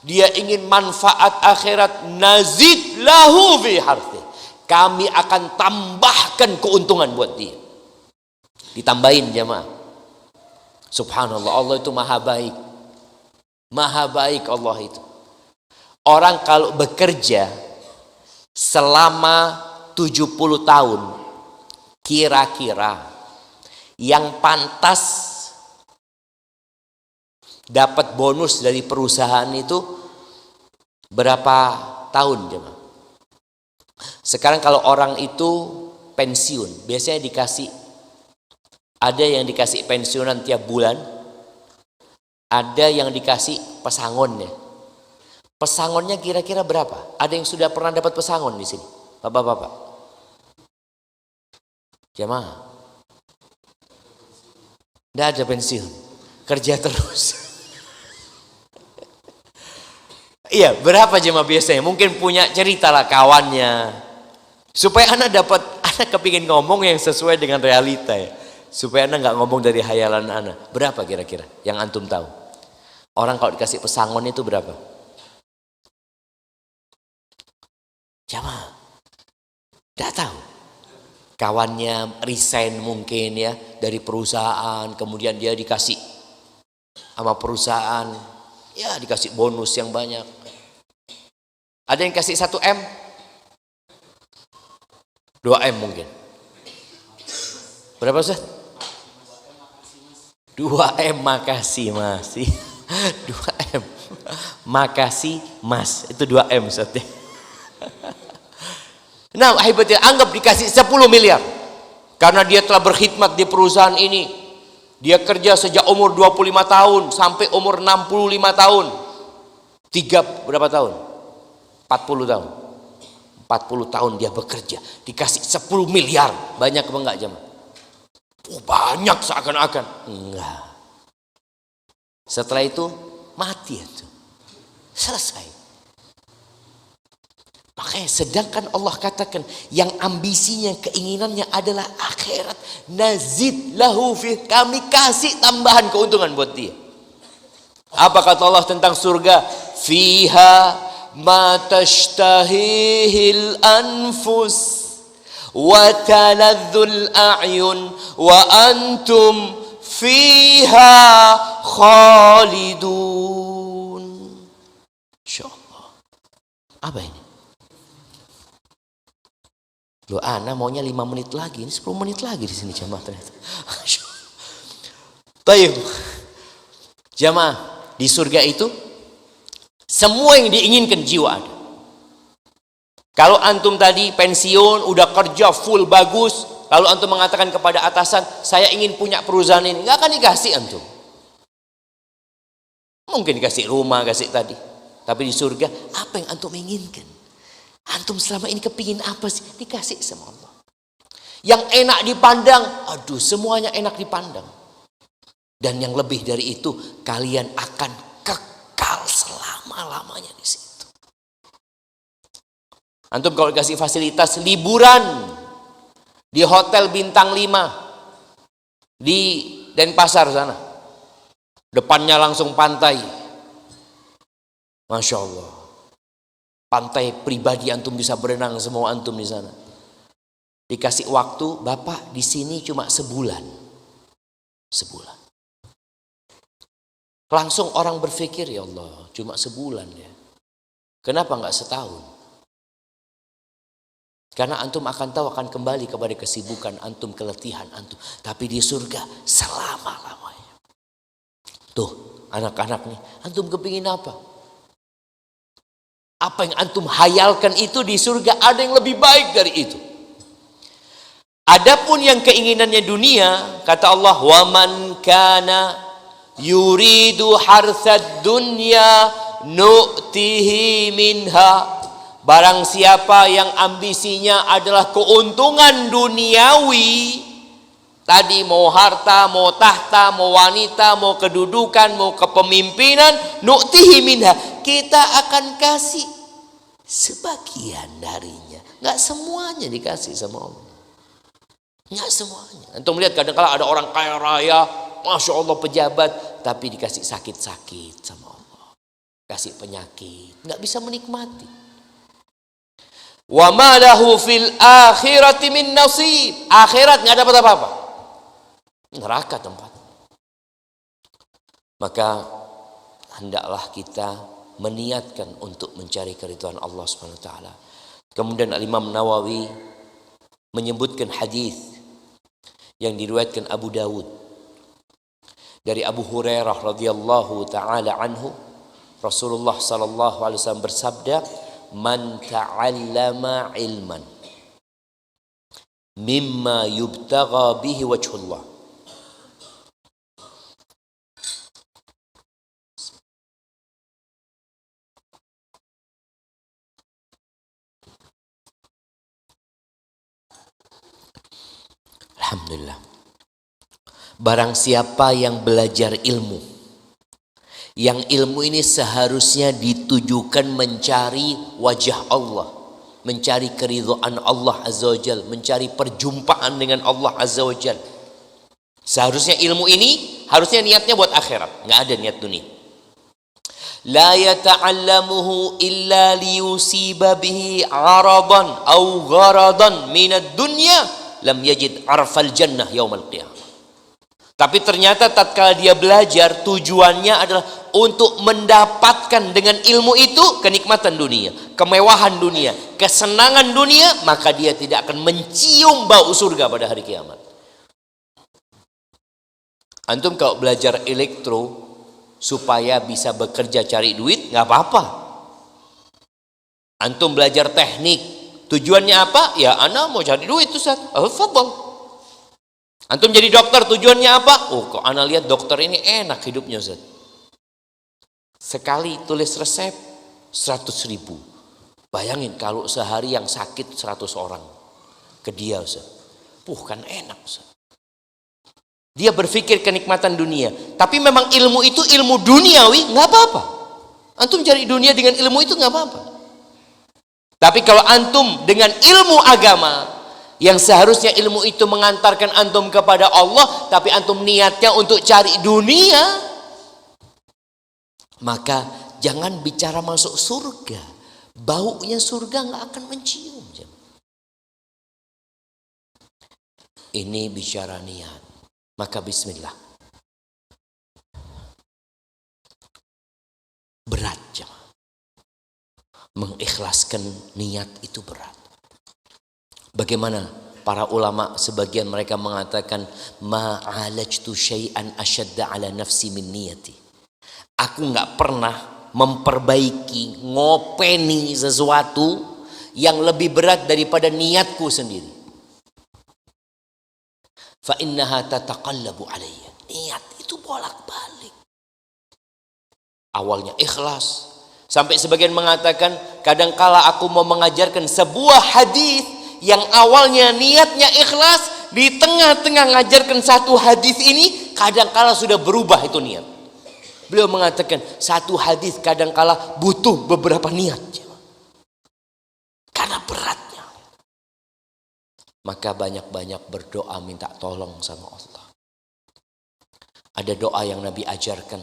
dia ingin manfaat akhirat, nazid lahu fi harthi, kami akan tambahkan keuntungan buat dia. Ditambahin jemaah. Subhanallah, Allah itu maha baik. Maha baik Allah itu. Orang kalau bekerja selama 70 tahun, kira-kira yang pantas dapat bonus dari perusahaan itu berapa tahun jemaah? Sekarang kalau orang itu pensiun, biasanya dikasih, ada yang dikasih pensiunan tiap bulan, ada yang dikasih pesangonnya. Pesangonnya kira-kira berapa? Ada yang sudah pernah dapat pesangon di sini? Bapak-bapak, jemaah, tidak ada pensiun, kerja terus. Iya, berapa jemaah biasanya? Mungkin punya cerita lah kawannya, supaya anak dapat, anak kepingin ngomong yang sesuai dengan realita ya, supaya anak nggak ngomong dari hayalan anak. Berapa kira-kira yang antum tahu? Orang kalau dikasih pesangon itu berapa? Jemaah, tidak tahu. Kawannya resign mungkin ya dari perusahaan, kemudian dia dikasih sama perusahaan, ya dikasih bonus yang banyak. Ada yang kasih 1M, 2M mungkin. Berapa Ustaz? 2M, makasih mas. 2M, makasih mas. Itu 2M Ustaz. Nah, hebatnya, anggap dikasih 10 miliar. Karena dia telah berkhidmat di perusahaan ini. Dia kerja sejak umur 25 tahun sampai umur 65 tahun. Berapa tahun? 40 tahun. 40 tahun dia bekerja. Dikasih 10 miliar. Banyak apa enggak jemaah? Oh, banyak seakan-akan. Enggak. Setelah itu mati itu. Selesai. Makanya sedangkan Allah katakan yang ambisinya, keinginannya adalah akhirat, nazid lahu fi, kami kasih tambahan keuntungan buat dia. Apa kata Allah tentang surga? Fiha ma tashtahihil anfus wa taladzul a'yun wa antum fiha khalidun. Insyaallah. Apa ini? Loh, ana maunya 5 menit lagi, ini 10 menit lagi di sini jamaah ternyata. Baik. Jamaah, di surga itu semua yang diinginkan jiwa ada. Kalau antum tadi pensiun, udah kerja full bagus, lalu antum mengatakan kepada atasan, saya ingin punya perusahaan ini, nggak akan dikasih antum. Mungkin dikasih rumah, kasih tadi. Tapi di surga, apa yang antum inginkan? Antum selama ini kepingin apa sih? Dikasih sama Allah. Yang enak dipandang, aduh semuanya enak dipandang. Dan yang lebih dari itu, kalian akan kekal selama-lamanya di situ. Antum kalau dikasih fasilitas liburan di hotel bintang 5 di Denpasar sana, depannya langsung pantai, Masya Allah, pantai pribadi, antum bisa berenang semua antum di sana. Dikasih waktu, Bapak di sini cuma sebulan. Langsung orang berpikir, ya Allah, cuma sebulan ya. Kenapa enggak setahun? Karena antum akan tahu, akan kembali kepada kesibukan antum, keletihan antum. Tapi di surga selama-lamanya. Tuh, anak-anak nih, antum kepingin apa? Apa yang antum hayalkan itu di surga ada yang lebih baik dari itu. Adapun yang keinginannya dunia, kata Allah, wa man kana yuridu harsad dunya nu'tihi minha. Barang siapa yang ambisinya adalah keuntungan duniawi, tadi mau harta, mau tahta, mau wanita, mau kedudukan, mau kepemimpinan, nu'tihi minha, kita akan kasih sebagian darinya. Nggak semuanya dikasih sama Allah. Nggak semuanya. Antum melihat kadang-kadang ada orang kaya raya, Masya Allah pejabat, tapi dikasih sakit-sakit sama Allah, kasih penyakit, nggak bisa menikmati. Wa ma lahu fil akhirati min nasib. Akhirat nggak dapat apa-apa, neraka tempat. Maka hendaklah kita meniatkan untuk mencari keridhaan Allah Subhanahu wa taala. Kemudian Al-Imam Nawawi menyebutkan hadis yang diriwayatkan Abu Dawud dari Abu Hurairah radhiyallahu taala anhu, Rasulullah sallallahu alaihi wasallam bersabda, "Man ta'allama ilman mimma yubtagha bihi wajhullah." Alhamdulillah. Barang siapa yang belajar ilmu, yang ilmu ini seharusnya ditujukan mencari wajah Allah, mencari keridhaan Allah Azza wa Jal, mencari perjumpaan dengan Allah Azza wa Jal. Seharusnya ilmu ini harusnya niatnya buat akhirat, nggak ada niat dunia. La yata'allamuhu illa liyusiba bihi 'aradan aw gharadan minad dunya lam yajid arfal jannah yaumal qiyamah. Tapi ternyata tatkala dia belajar, tujuannya adalah untuk mendapatkan dengan ilmu itu kenikmatan dunia, kemewahan dunia, kesenangan dunia, maka dia tidak akan mencium bau surga pada hari kiamat. Antum kalau belajar elektro supaya bisa bekerja cari duit, nggak apa-apa. Antum belajar teknik, tujuannya apa? Ya, ana mau cari duit, Ustaz. Fadhal. Antum jadi dokter, tujuannya apa? Oh, kok ana lihat dokter ini enak hidupnya, Ustaz. Sekali tulis resep 100.000. Bayangin kalau sehari yang sakit 100 orang ke dia, Ustaz. Kan enak, Ustaz. Dia berpikir kenikmatan dunia. Tapi memang ilmu itu ilmu duniawi, nggak apa-apa. Antum cari dunia dengan ilmu itu nggak apa-apa. Tapi kalau antum dengan ilmu agama, yang seharusnya ilmu itu mengantarkan antum kepada Allah, tapi antum niatnya untuk cari dunia, maka jangan bicara masuk surga. Baunya surga nggak akan mencium. Ini bicara niat. Maka bismillah. Berat jemaah. Mengikhlaskan niat itu berat. Bagaimana para ulama sebagian mereka mengatakan ma'alajtu syai'an asyadda ala nafsi min niyati. Aku enggak pernah memperbaiki, ngopeni sesuatu yang lebih berat daripada niatku sendiri. Fa innaha tataqallabu alayya. Niat itu bolak-balik. Awalnya ikhlas, sampai sebagian mengatakan kadangkala aku mau mengajarkan sebuah hadis yang awalnya niatnya ikhlas, di tengah-tengah ngajarkan satu hadis ini kadangkala sudah berubah itu niat. Beliau mengatakan satu hadis kadangkala butuh beberapa niat. Karena beratnya. Maka banyak-banyak berdoa minta tolong sama Allah. Ada doa yang Nabi ajarkan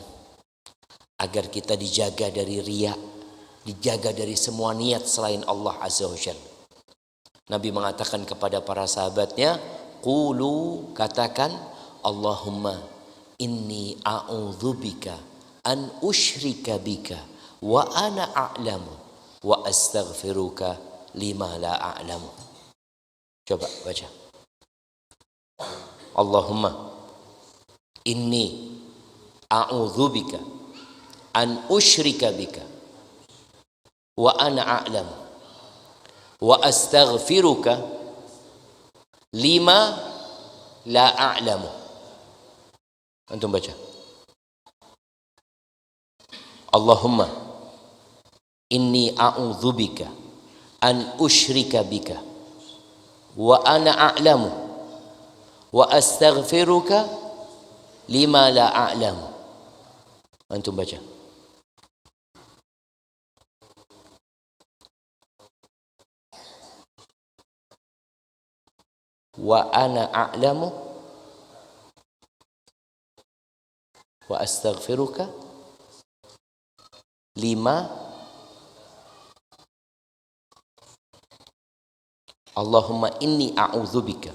agar kita dijaga dari riya, dijaga dari semua niat selain Allah Azza wa Jalla. Nabi mengatakan kepada para sahabatnya, qulu, katakan, Allahumma inni a'udzubika an usyrika bika wa ana a'lamu wa astaghfiruka lima la a'lamu. Coba baca. Allahumma inni a'udzubika an usyrika bika wa ana a'lamu wa astaghfiruka lima la a'lamu. Antum baca. Allahumma inni a'udzubika an usyrika bika wa ana a'lamu wa astaghfiruka lima la a'lamu. Antum baca. Wa ana a'lamu wa astaghfiruka lima. Allahumma inni a'udzubika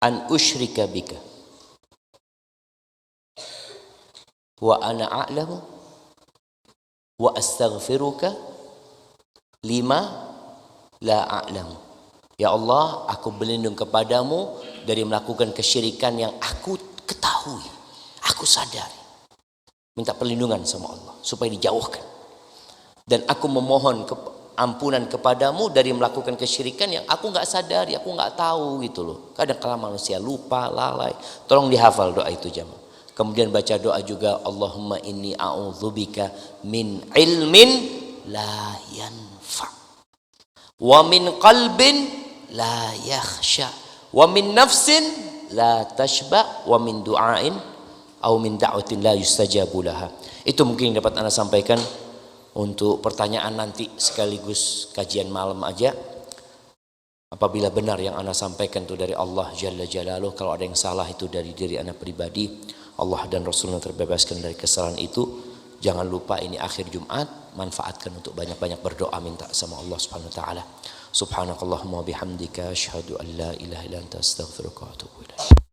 an usyrika bika wa ana a'lamu wa astaghfiruka lima la a'lamu. Ya Allah, aku berlindung kepadamu dari melakukan kesyirikan yang aku ketahui, aku sadari. Minta perlindungan sama Allah supaya dijauhkan. Dan aku memohon ampunan kepadamu dari melakukan kesyirikan yang aku nggak sadari, aku nggak tahu gitu loh. Kadang-kala manusia lupa, lalai. Tolong dihafal doa itu jamaah. Kemudian baca doa juga, Allahumma inni a'udzubika min ilmin la yanfa' wa min qalbin la yakhsha wa min nafsin la tashba wa min du'ain au min da'watin la yustajabu laha. Itu mungkin yang dapat Anda sampaikan untuk pertanyaan nanti sekaligus kajian malam aja. Apabila benar yang Anda sampaikan itu dari Allah Jalla Jalaluh, kalau ada yang salah itu dari diri Anda pribadi, Allah dan Rasulnya terbebaskan dari kesalahan itu. Jangan lupa ini akhir Jumat, manfaatkan untuk banyak-banyak berdoa minta sama Allah Subhanahu wa taala. Subhanakallahumma bihamdika asyhadu an la ilaha illa anta astaghfiruka wa atubu ilaik.